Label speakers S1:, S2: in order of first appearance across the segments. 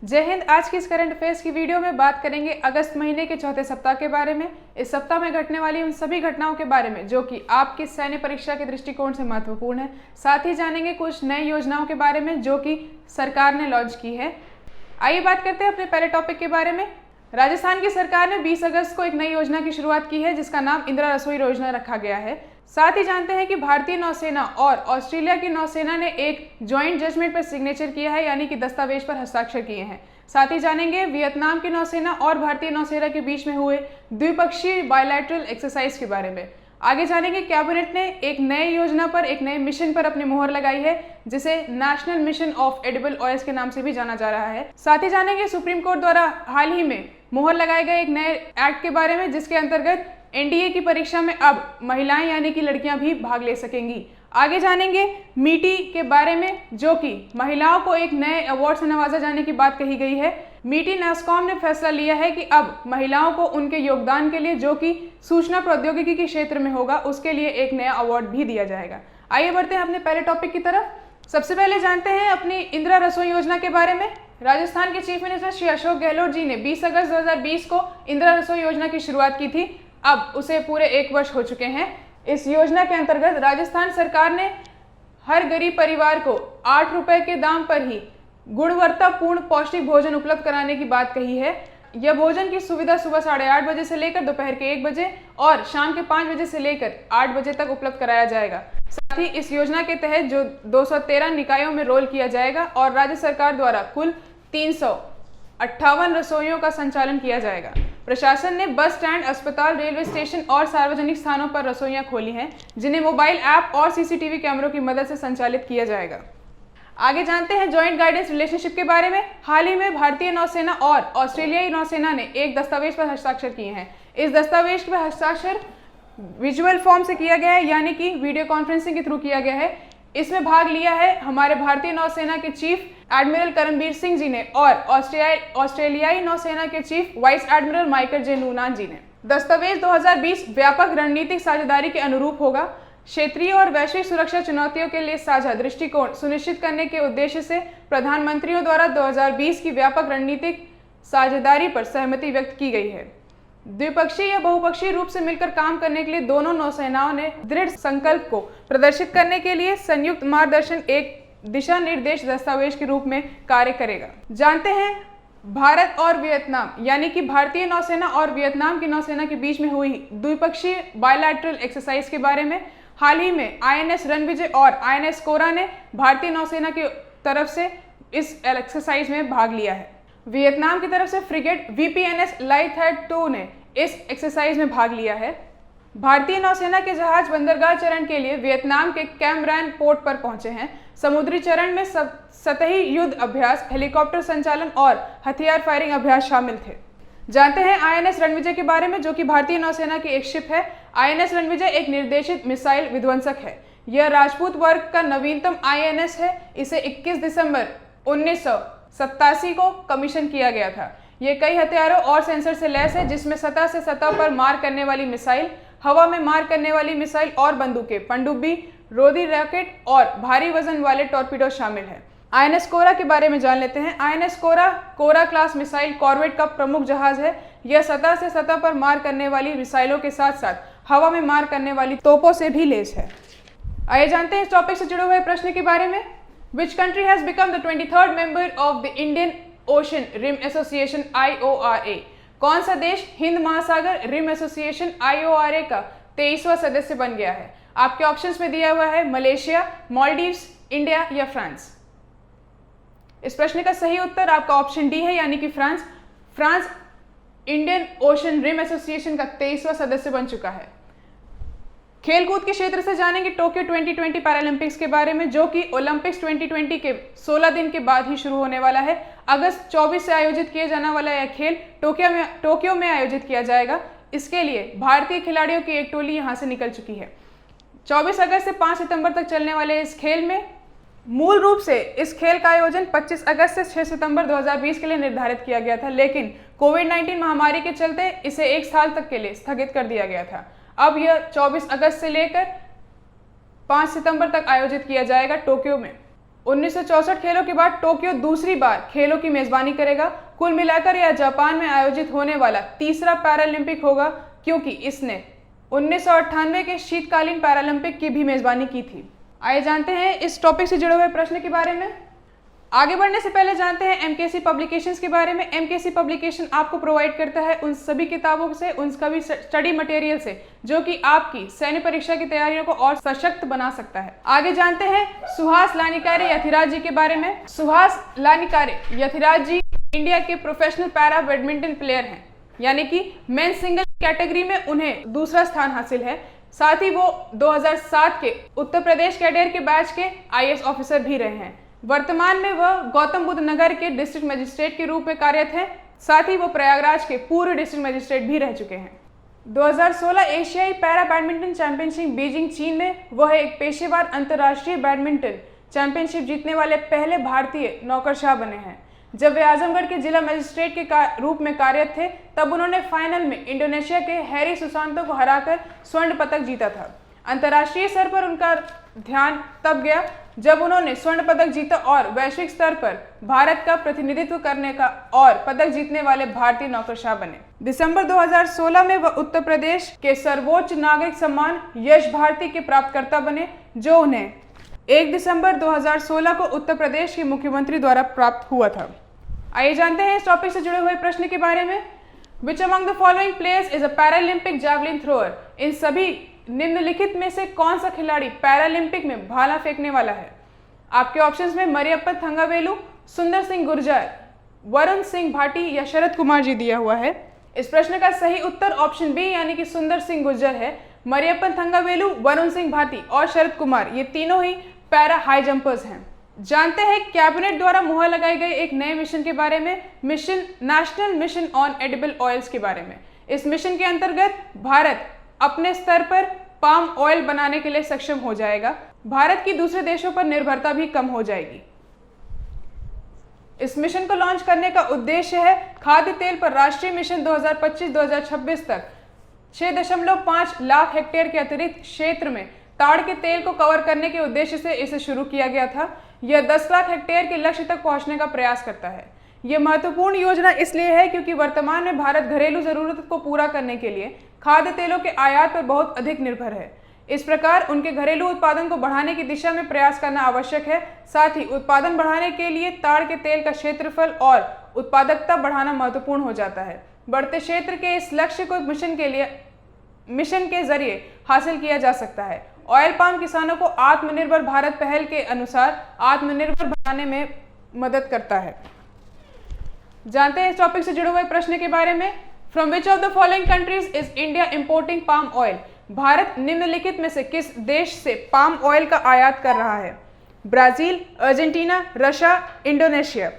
S1: जय हिंद। आज की इस करंट अफेयर्स की वीडियो में बात करेंगे अगस्त महीने के चौथे सप्ताह के बारे में। इस सप्ताह में घटने वाली उन सभी घटनाओं के बारे में जो कि आपकी सैन्य परीक्षा के दृष्टिकोण से महत्वपूर्ण है। साथ ही जानेंगे कुछ नई योजनाओं के बारे में जो कि सरकार ने लॉन्च की है। आइए बात करते हैं अपने पहले टॉपिक के बारे में। राजस्थान की सरकार ने 20 अगस्त को एक नई योजना की शुरुआत की है जिसका नाम इंदिरा रसोई योजना रखा गया है। साथ ही जानते हैं कि भारतीय नौसेना और ऑस्ट्रेलिया की नौसेना ने एक ज्वाइंट जजमेंट पर सिग्नेचर किया है, यानी कि दस्तावेज पर हस्ताक्षर किए हैं। साथ ही जानेंगे वियतनाम की नौसेना और भारतीय नौसेना के बीच में हुए द्विपक्षीय बायलैटरल एक्सरसाइज के बारे में। आगे जानेंगे कैबिनेट ने एक नए योजना पर, एक नए मिशन पर अपनी मोहर लगाई है जिसे national mission of edible oils के नाम से भी जाना जा रहा है। साथ ही जानेंगे सुप्रीम कोर्ट द्वारा हाल ही में मोहर लगाए गए एक नए एक्ट के बारे में जिसके अंतर्गत एनडीए की परीक्षा में अब महिलाएं यानी कि लड़कियां भी भाग ले सकेंगी। आगे जानेंगे मीटी के बारे में जो कि महिलाओं को एक नए अवार्ड से नवाजा जाने की बात कही गई है। मीटी नैस्कॉम ने फैसला लिया है कि अब महिलाओं को उनके योगदान के लिए जो कि सूचना प्रौद्योगिकी के क्षेत्र में होगा उसके लिए एक नया अवार्ड भी दिया जाएगा। आइए बढ़ते हैं अपने पहले टॉपिक की तरफ। सबसे पहले जानते हैं अपनी इंदिरा रसोई योजना के बारे में। राजस्थान के चीफ मिनिस्टर श्री अशोक गहलोत जी ने 20 अगस्त 2020 को इंदिरा रसोई योजना की शुरुआत की थी। अब उसे पूरे 1 वर्ष हो चुके हैं। इस योजना के अंतर्गत राजस्थान सरकार ने हर गरीब परिवार को 8 रुपए के दाम पर ही गुणवत्तापूर्ण पौष्टिक भोजन उपलब्ध कराने की बात कही है। यह भोजन की सुविधा सुबह 8:30 बजे से लेकर दोपहर के 1 बजे और शाम के 5 बजे से लेकर 8 बजे तक उपलब्ध कराया जाएगा। साथ ही इस योजना के तहत जो 213 निकायों में रोल किया जाएगा और राज्य सरकार द्वारा कुल 358 रसोइयों का संचालन किया जाएगा। प्रशासन ने बस स्टैंड, अस्पताल, रेलवे स्टेशन और सार्वजनिक स्थानों पर रसोइयां खोली हैं जिन्हें मोबाइल ऐप और सीसीटीवी कैमरों की मदद से संचालित किया जाएगा। आगे जानते हैं जॉइंट गाइडेंस रिलेशनशिप के बारे में। हाल ही में भारतीय नौसेना और ऑस्ट्रेलियाई नौसेना ने एक दस्तावेज पर हस्ताक्षर किए हैं। इस दस्तावेज पर हस्ताक्षर विजुअल फॉर्म से किया गया है, यानी कि वीडियो कॉन्फ्रेंसिंग के थ्रू किया गया है। इसमें भाग लिया है हमारे भारतीय नौसेना के चीफ एडमिरल करमबीर सिंह जी ने और ऑस्ट्रेलियाई नौसेना के chief vice admiral Michael J Noonan ji ने। दस्तावेज 2020 व्यापक रणनीतिक साझेदारी के अनुरूप होगा। क्षेत्रीय और वैश्विक सुरक्षा चुनौतियों के लिए साझा दृष्टिकोण सुनिश्चित करने के उद्देश्य से प्रधानमंत्रियों द्वारा 2020 की व्यापक रणनीतिक साझेदारी पर सहमति व्यक्त की गई है। द्विपक्षीय या बहुपक्षीय रूप से मिलकर काम करने के लिए दोनों नौसेनाओं ने दृढ़ संकल्प को प्रदर्शित करने के लिए संयुक्त मार्गदर्शन एक दिशा निर्देश दस्तावेज के रूप में कार्य करेगा। जानते हैं भारत और वियतनाम यानी कि भारतीय नौसेना और वियतनाम की नौसेना के बीच में हुई द्विपक्षीय बायलैटरल एक्सरसाइज के बारे में। हाल ही में आईएनएस रणविजय और आईएनएस कोरा ने भारतीय नौसेना की तरफ से इस एक्सरसाइज में भाग लिया है। वियतनाम की तरफ से फ्रिगेट वीपीएनएस लाइथैट 2 ने इस एक्सरसाइज में भाग लिया है। भारतीय नौसेना के जहाज बंदरगाह चरण के लिए वियतनाम के कैम रैन पोर्ट पर पहुंचे हैं। समुद्री चरण में सतही युद्ध अभ्यास, हेलीकॉप्टर संचालन और हथियार फायरिंग अभ्यास शामिल थे। जानते हैं आईएनएस रणविजय के बारे में जो कि भारतीय नौसेना की एक शिप है। आईएनएस रणविजय एक निर्देशित मिसाइल विध्वंसक है। यह राजपूत वर्ग का नवीनतम आईएनएस है। इसे 21 दिसंबर 1987 को कमीशन किया गया था। ये कई हथियारों और सेंसर से लैस है जिसमें सतह से सतह पर मार करने वाली मिसाइल, हवा में मार करने वाली मिसाइल और बंदूकें, पनडुब्बी, रोधी रॉकेट और भारी वजन वाले टॉर्पीडो शामिल है। आईएनएस कोरा के बारे में जान लेते हैं। आईएनएस कोरा क्लास मिसाइल कॉर्वेट का प्रमुख जहाज है। यह सतह से सतह पर मार करने वाली मिसाइलों के साथ साथ हवा में मार करने वाली तोपों से भी लैस है। आइए जानते हैं इस टॉपिक से जुड़े हुए प्रश्न के बारे में। Which country has become the 23rd member of the Indian Ocean Rim Association IORA? कौन सा देश हिंद महासागर रिम एसोसिएशन IORA का 23वां सदस्य बन गया है? आपके ऑप्शंस में दिया हुआ है मलेशिया, मालदीव्स, इंडिया या फ्रांस। इस प्रश्न का सही उत्तर आपका ऑप्शन डी है, यानी कि France. France Indian Ocean Rim Association का 23वां सदस्य बन चुका है। खेलकूद के क्षेत्र से जानेंगे टोक्यो 2020 पैरालंपिक्स के बारे में जो कि ओलंपिक्स 2020 के 16 दिन के बाद ही शुरू होने वाला है। अगस्त 24 से आयोजित किया जाने वाला यह खेल टोक्यो में आयोजित किया जाएगा। इसके लिए भारतीय खिलाड़ियों की एक टोली यहां से निकल चुकी है। 24 अगस्त से 5 सितंबर तक चलने वाले इस खेल में मूल रूप से इस खेल का आयोजन 25 अगस्त से 6 सितंबर 2020 के लिए निर्धारित किया गया था, लेकिन कोविड-19 महामारी के चलते इसे 1 साल तक के लिए स्थगित कर दिया गया था। अब यह 24 अगस्त से लेकर 5 सितंबर तक आयोजित किया जाएगा टोक्यो में। 1964 खेलों के बाद टोक्यो दूसरी बार खेलों की मेजबानी करेगा। कुल मिलाकर यह जापान में आयोजित होने वाला तीसरा पैरालंपिक होगा, क्योंकि इसने 1998 के शीतकालीन पैरालंपिक की भी मेजबानी की थी। आइए जानते हैं इस टॉपिक से जुड़े हुए प्रश्न के बारे में। आगे बढ़ने से पहले जानते हैं एमकेसी पब्लिकेशंस के बारे में। एमकेसी पब्लिकेशन आपको प्रोवाइड करता है उन सभी किताबों से, उन सभी स्टडी मटेरियल से जो कि आपकी सैन्य परीक्षा की तैयारियों को और सशक्त बना सकता है। आगे जानते हैं सुहास लानिकारे यथिराज जी के बारे में। सुहास लानिकारे यथिराज जी इंडिया के प्रोफेशनल पैरा बैडमिंटन प्लेयर हैं, यानी कि मेन सिंगल कैटेगरी में उन्हें दूसरा स्थान हासिल है। साथ ही वो 2007 के उत्तर प्रदेश कैडेर के बैच के आईएएस ऑफिसर भी रहे हैं। वर्तमान में वह गौतम बुद्ध नगर के डिस्ट्रिक्ट मजिस्ट्रेट के रूप में कार्यरत हैं। साथ ही वो प्रयागराज के पूर्व डिस्ट्रिक्ट मजिस्ट्रेट भी रह चुके हैं। 2016 एशियाई पैरा बैडमिंटन चैंपियनशिप बीजिंग चीन में वह एक पेशेवर अंतर्राष्ट्रीय बैडमिंटन चैंपियनशिप जीतने वाले पहले भारतीय नौकरशाह बने हैं। जब वे आजमगढ़ के जिला मजिस्ट्रेट के रूप में कार्यरत थे, तब उन्होंने फाइनल में इंडोनेशिया के हैरी सुसांतो को हराकर स्वर्ण पदक जीता था। अंतर्राष्ट्रीय स्तर पर उनका ध्यान तब गया जब उन्होंने स्वर्ण पदक जीता और वैश्विक स्तर पर भारत का प्रतिनिधित्व करने का और पदक जीतने वाले भारतीय नौकरशाह बने। दिसंबर 2016 में वह उत्तर प्रदेश के सर्वोच्च नागरिक सम्मान यश भारती के प्राप्तकर्ता बने, जो उन्हें 1 दिसंबर 2016 को उत्तर प्रदेश के मुख्यमंत्री द्वारा प्राप्त हुआ था। आइए जानते हैं इस टॉपिक से जुड़े हुए प्रश्न के बारे में। Which among the following players is a Paralympic javelin thrower? इन सभी निम्नलिखित में से कौन सा खिलाड़ी पैरालंपिक में भाला फेंकने वाला है? आपके ऑप्शंस में मरियप्पन थंगावेलु, सुंदर सिंह गुर्जर, वरुण सिंह भाटी या शरद कुमार जी दिया हुआ है। इस प्रश्न का सही उत्तर ऑप्शन बी यानी कि सुंदर सिंह गुर्जर है। मरियप्पन थंगावेलु, वरुण सिंह भाटी और शरद कुमार ये तीनों ही पैरा हाई जंपर्स हैं। जानते हैं कैबिनेट द्वारा मुहर लगाए गए एक नए मिशन के बारे में, national mission on edible oils के बारे में। इस मिशन के अंतर्गत भारत अपने स्तर पर पाम ऑयल बनाने के लिए सक्षम हो जाएगा। भारत की दूसरे देशों पर निर्भरता भी कम हो जाएगी। इस मिशन को लॉन्च करने का उद्देश्य है खाद्य तेल पर राष्ट्रीय मिशन 2025-2026 तक 6.5 लाख हेक्टेयर के अतिरिक्त क्षेत्र में ताड़ के तेल को कवर करने के उद्देश्य से इसे शुरू किया गया था। यह 10 लाख हेक्टेयर के लक्ष्य तक पहुंचने का प्रयास करता है। यह महत्वपूर्ण योजना इसलिए है क्योंकि वर्तमान में भारत घरेलू जरूरत को पूरा करने के लिए खाद्य तेलों के आयात पर बहुत अधिक निर्भर है। इस प्रकार उनके घरेलू उत्पादन को बढ़ाने की दिशा में प्रयास करना आवश्यक है। साथ ही उत्पादन बढ़ाने के लिए ताड़ के तेल का क्षेत्रफल और उत्पादकता बढ़ाना महत्वपूर्ण हो जाता है। बढ़ते क्षेत्र के इस लक्ष्य को मिशन के जरिए हासिल किया जा सकता है। ऑयल पाम किसानों को आत्मनिर्भर भारत पहल के अनुसार आत्मनिर्भर बनाने में मदद करता है। जानते हैं इस टॉपिक से जुड़े हुए प्रश्न के बारे में। From which of the following countries is India importing palm oil? Bharat निम्नलिखित में से किस देश से पाम ऑयल का आयात कर रहा है? Brazil, Argentina, Russia, Indonesia.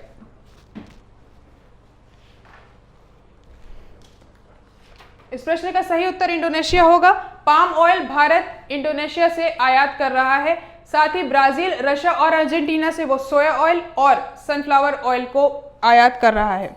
S1: इस प्रश्न का सही उत्तर इंडोनेशिया होगा। पाम ऑयल भारत इंडोनेशिया से आयात कर रहा है। साथ ही ब्राजील, रशिया और अर्जेंटीना से वो सोया ऑयल और सनफ्लावर ऑयल को आयात कर रहा है।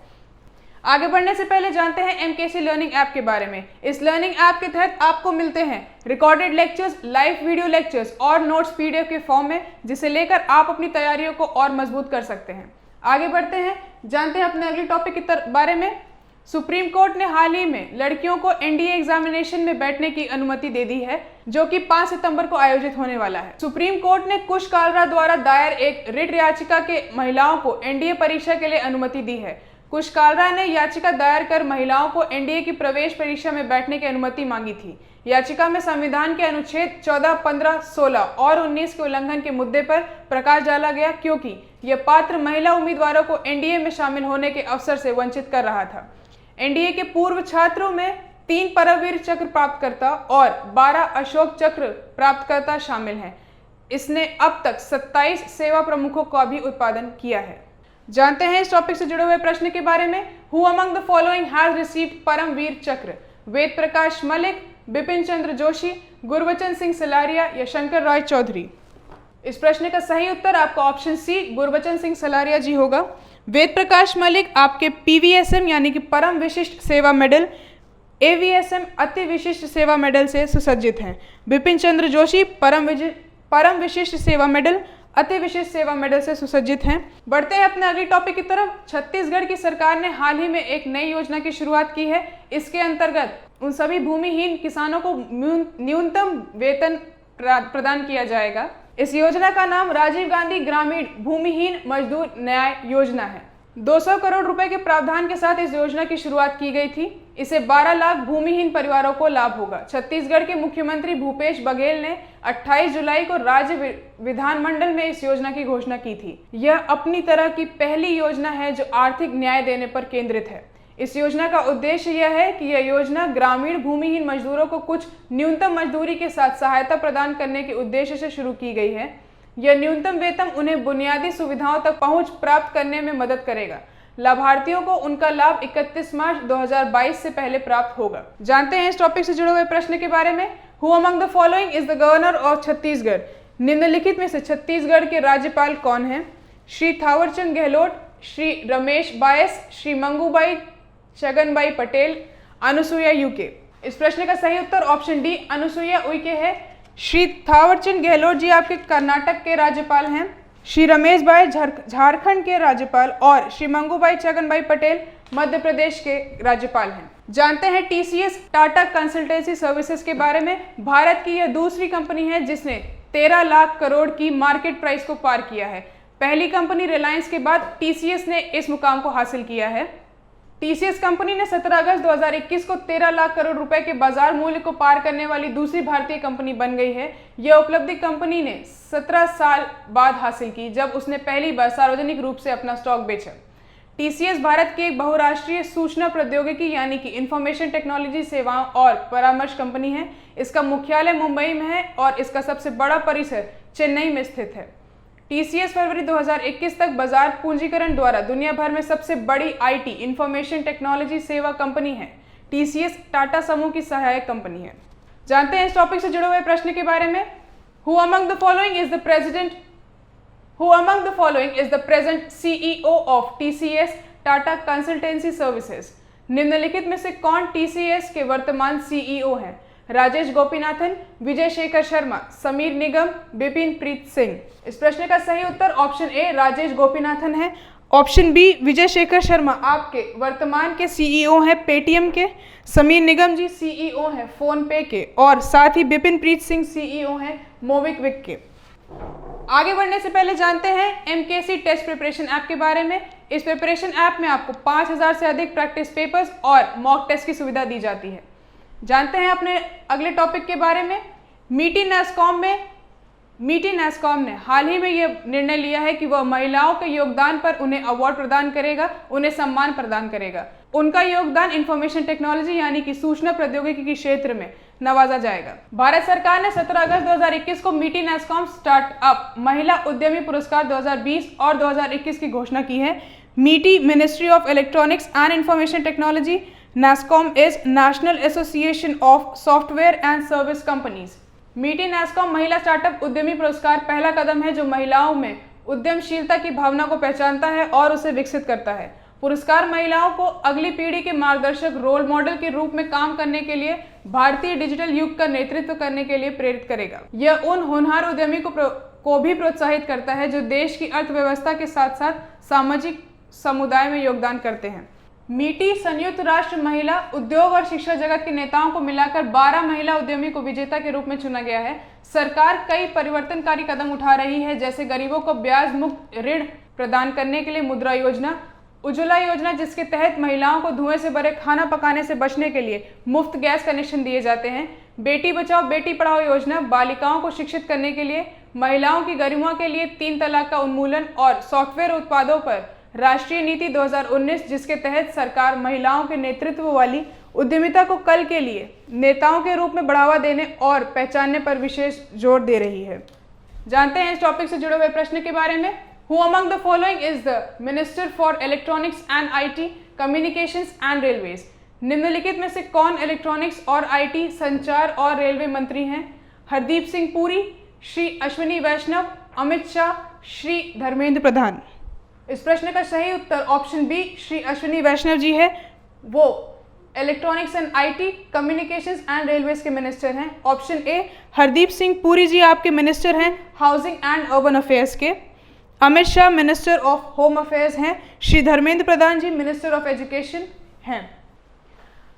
S1: आगे बढ़ने से पहले जानते हैं एमकेसी लर्निंग ऐप के बारे में। इस लर्निंग ऐप के तहत आपको मिलते हैं recorded lectures, live video lectures और नोट्स पीडीएफ के फॉर्म में, जिसे लेकर आप अपनी तैयारियों को और मजबूत कर सकते हैं। आगे बढ़ते हैं, जानते हैं अपने अगले टॉपिक के बारे में। सुप्रीम कोर्ट ने हाल ही में लड़कियों को एनडीए एग्जामिनेशन में बैठने की अनुमति दे दी है, जो कि 5 सितंबर को आयोजित होने वाला है। सुप्रीम कोर्ट ने कुश कालरा द्वारा दायर एक रिट याचिका के महिलाओं को एनडीए परीक्षा के लिए अनुमति दी है। कुश कालरा ने याचिका दायर कर महिलाओं को एनडीए की प्रवेश परीक्षा में बैठने की अनुमति मांगी थी। याचिका में संविधान के अनुच्छेद 14, 15, 16 और 19 के उल्लंघन के मुद्दे पर प्रकाश डाला गया, क्योंकि यह पात्र महिला उम्मीदवारों को एनडीए में शामिल होने के अवसर से वंचित कर रहा था। एनडीए के पूर्व छात्रों में 3 परमवीर चक्र प्राप्तकर्ता और 12 अशोक चक्र प्राप्तकर्ता शामिल हैं। इसने अब तक 27 सेवा प्रमुखों का भी उत्पादन किया है। जानते हैं इस टॉपिक से जुड़े हुए प्रश्न के बारे में। Who among the following has received Paramvir Chakra? Ved प्रकाश मलिक, बिपिन चंद्र जोशी, गुरबचन सिंह सलारिया या शंकर राय चौधरी? इस प्रश्न का सही उत्तर आपका ऑप्शन सी गुरबचन सिंह सलारिया जी होगा। वेद प्रकाश मलिक आपके पीवीएसएम यानी कि परम विशिष्ट सेवा मेडल, एवीएसएम अति विशिष्ट सेवा मेडल से सुसज्जित हैं। बिपिन चंद्र जोशी परम विशिष्ट सेवा मेडल, अति विशिष्ट सेवा मेडल से सुसज्जित हैं। बढ़ते हैं अपने अगले टॉपिक की तरफ। छत्तीसगढ़ की सरकार ने हाल ही में एक नई योजना की शुरुआत की है। इसके अंतर्गत उन सभी भूमिहीन किसानों को न्यूनतम वेतन प्रदान किया जाएगा। इस योजना का नाम राजीव गांधी ग्रामीण भूमिहीन मजदूर न्याय योजना है। 200 करोड़ रुपए के प्रावधान के साथ इस योजना की शुरुआत की गई थी। इसे 12 लाख भूमिहीन परिवारों को लाभ होगा। छत्तीसगढ़ के मुख्यमंत्री भूपेश बघेल ने 28 जुलाई को राज्य विधानमंडल में इस योजना की घोषणा की थी। यह अपनी तरह की पहली योजना है जो आर्थिक न्याय देने पर केंद्रित है। इस योजना का उद्देश्य यह है कि यह योजना ग्रामीण भूमिहीन मजदूरों को कुछ न्यूनतम मजदूरी के साथ सहायता प्रदान करने के उद्देश्य से शुरू की गई है। यह न्यूनतम वेतन उन्हें बुनियादी सुविधाओं तक पहुंच प्राप्त करने में मदद करेगा। लाभार्थियों को उनका लाभ 31 मार्च 2022 से पहले प्राप्त होगा। जानते हैं इस टॉपिक से जुड़े हुए प्रश्न के बारे में। Who among the following is the governor of Chhattisgarh? निम्नलिखित में से छत्तीसगढ़ के राज्यपाल कौन हैं? श्री थावरचंद गहलोत, श्री रमेश बायस, श्री मंगूबाई छगनबाई पटेल, अनुसुईया उइके। इस प्रश्न का सही उत्तर ऑप्शन डी अनुसुईया उइके है। श्री थावरचंद गहलोत जी आपके कर्नाटक के राज्यपाल हैं, श्री रमेश बाई झारखंड के राज्यपाल और श्री मंगूबाई छगनबाई पटेल मध्य प्रदेश के राज्यपाल हैं। जानते हैं टीसीएस टाटा कंसल्टेंसी सर्विसेज के बारे में। भारत की यह दूसरी कंपनी है जिसने 13 लाख करोड़ की मार्केट प्राइस को पार किया है। पहली कंपनी रिलायंस के बाद टीसीएस ने इस मुकाम को हासिल किया है। टीसीएस कंपनी ने 17 अगस्त 2021 को 13 लाख करोड़ रुपए के बाजार मूल्य को पार करने वाली दूसरी भारतीय कंपनी बन गई है। यह उपलब्धि कंपनी ने 17 साल बाद हासिल की जब उसने पहली बार सार्वजनिक रूप से अपना स्टॉक बेचा। टीसीएस भारत की एक बहुराष्ट्रीय सूचना प्रौद्योगिकी यानी कि इंफॉर्मेशन टेक्नोलॉजी सेवाओं और परामर्श कंपनी है। इसका मुख्यालय मुंबई में है और इसका सबसे बड़ा परिसर चेन्नई में स्थित है। टीसीएस फरवरी 2021 तक बाजार पूंजीकरण द्वारा दुनिया भर में सबसे बड़ी आईटी इंफॉर्मेशन टेक्नोलॉजी सेवा कंपनी है। टीसीएस टाटा समूह की सहायक कंपनी है। जानते हैं इस टॉपिक से जुड़े हुए प्रश्न के बारे में। Who among the following is the present CEO of TCS Tata consultancy services? निम्नलिखित में से कौन टीसीएस के वर्तमान सीईओ हैं? राजेश गोपीनाथन, विजय शेखर शर्मा, समीर निगम, बिपिन प्रीत सिंह। इस प्रश्न का सही उत्तर ऑप्शन ए राजेश गोपीनाथन है। ऑप्शन बी विजय शेखर शर्मा आपके वर्तमान के सीईओ हैं पेटीएम के, समीर निगम जी सीईओ हैं फोन पे के और साथ ही बिपिन प्रीत सिंह सीईओ हैं मोबिक्विक के। आगे बढ़ने से पहले जानते हैं एमकेसी टेस्ट प्रिपरेशन ऐप के बारे में। इस प्रिपरेशन ऐप में आपको 5000 से अधिक प्रैक्टिस पेपर्स और मॉक टेस्ट की सुविधा दी जाती है। जानते हैं अपने अगले टॉपिक के बारे में। मीटी नैस्कॉम ने हाल ही में यह निर्णय लिया है कि वह महिलाओं के योगदान पर उन्हें अवार्ड प्रदान करेगा, उन्हें सम्मान प्रदान करेगा। उनका योगदान इंफॉर्मेशन टेक्नोलॉजी यानी कि सूचना प्रौद्योगिकी के क्षेत्र में नवाजा जाएगा। भारत सरकार ने 17 अगस्त 2021 को मीटी नैस्कॉम स्टार्टअप महिला उद्यमी पुरस्कार 2020 और 2021 की घोषणा की है। मीटी ministry of electronics and information technology NASSCOM is National Association of Software and Service Companies। मीटी नैस्कॉम महिला स्टार्टअप उद्यमी पुरस्कार पहला कदम है जो महिलाओं में उद्यमशीलता की भावना को पहचानता है और उसे विकसित करता है। पुरस्कार महिलाओं को अगली पीढ़ी के मार्गदर्शक रोल मॉडल के रूप में काम करने के लिए भारतीय डिजिटल युग का नेतृत्व करने के लिए प्रेरित करेगा। यह उन होनहार उद्यमी को भी प्रोत्साहित करता है जो देश की अर्थव्यवस्था के साथ साथ सामाजिक समुदाय में योगदान करते हैं। मीटी संयुक्त राष्ट्र महिला उद्योग और शिक्षा जगत के नेताओं को मिलाकर 12 महिला उद्यमी को विजेता के रूप में चुना गया है। सरकार कई परिवर्तनकारी कदम उठा रही है जैसे गरीबों को ब्याज मुक्त ऋण प्रदान करने के लिए मुद्रा योजना, उज्ज्वला योजना जिसके तहत महिलाओं को धुएं से भरे खाना पकाने से बचने के लिए मुफ्त गैस कनेक्शन दिए जाते हैं, बेटी बचाओ बेटी पढ़ाओ योजना बालिकाओं को शिक्षित करने के लिए, महिलाओं की गरिमा के लिए 3 तलाक का उन्मूलन और सॉफ्टवेयर उत्पादों पर राष्ट्रीय नीति 2019 जिसके तहत सरकार महिलाओं के नेतृत्व वाली उद्यमिता को कल के लिए नेताओं के रूप में बढ़ावा देने और पहचानने पर विशेष जोर दे रही है। जानते हैं इस टॉपिक से जुड़े हुए प्रश्न के बारे में। Who among the following is the minister for electronics and IT communications and railways? निम्नलिखित में से कौन इलेक्ट्रॉनिक्स और आईटी संचार और रेलवे मंत्री हैं? हरदीप सिंह पुरी, श्री अश्विनी वैष्णव, अमित शाह, श्री धर्मेंद्र प्रधान। इस प्रश्न का सही उत्तर ऑप्शन बी श्री अश्विनी वैष्णव जी है। वो electronics and IT, communications and railways के मिनिस्टर हैं। ऑप्शन ए हरदीप सिंह पुरी जी आपके मिनिस्टर हैं हाउसिंग एंड अर्बन अफेयर्स के। Amit Shah minister of home affairs हैं। श्री धर्मेंद्र प्रधान जी मिनिस्टर ऑफ एजुकेशन हैं।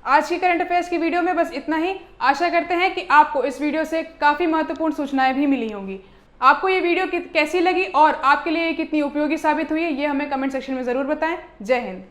S1: आज की करंट अफेयर्स की वीडियो में बस इतना ही। आशा करते हैं कि आपको इस वीडियो से काफ़ी महत्वपूर्ण सूचनाएं भी मिली होंगी। आपको ये वीडियो कैसी लगी और आपके लिए कितनी उपयोगी साबित हुई है, ये हमें कमेंट सेक्शन में ज़रूर बताएं। जय हिंद।